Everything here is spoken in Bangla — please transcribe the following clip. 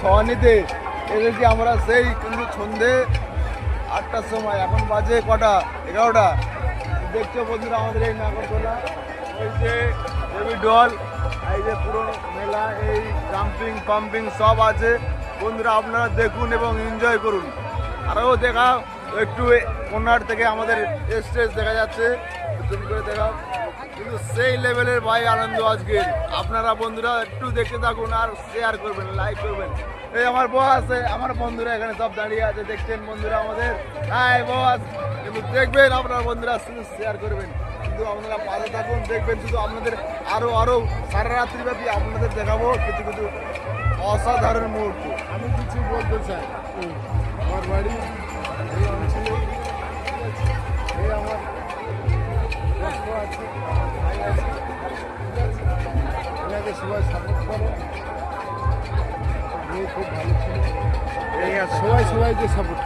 সহানিতে এসেছি আমরা সেই কিন্তু সন্ধে 8টার সময়, এখন বাজে কটা 11টা। দেখছো বন্ধুরা আমাদের এই নাগরদোলা, ওই যে দেবী ডল, এই যে পুরো মেলা, এই জাম্পিং পাম্পিং সব আছে। বন্ধুরা আপনারা দেখুন এবং এনজয় করুন। আরও দেখা একটু কোনার থেকে আমাদের স্টেজ দেখা যাচ্ছে, তুমি করে দেখাও। কিন্তু সেই লেভেলের ভাই আনন্দ আজকে। আপনারা বন্ধুরা একটু দেখতে থাকুন আর শেয়ার করবেন, লাইক করবেন। এই আমার বউ আছে, আমার বন্ধুরা এখানে সব দাঁড়িয়ে আছে, দেখছেন বন্ধুরা আমাদের। হ্যাঁ বস, কিন্তু দেখবেন আপনারা বন্ধুরা, শুধু শেয়ার করবেন, কিন্তু আপনারা পাশে থাকুন, দেখবেন শুধু আপনাদের আরও সারা রাত্রি ব্যাপী আপনাদের দেখাবো কিছু কিছু অসাধারণ মুহূর্ত। আমি কিছু বলতে চাই। আমার বাড়ি এই অঞ্চলে, এই আমার কষ্ট আছে, আমার ভাই আছে, ঠিক আছে? এনাকে সবাই সাপোর্ট করো। মেয়ে খুব ভালো ছিল, সবাই সবাইকে সাপোর্ট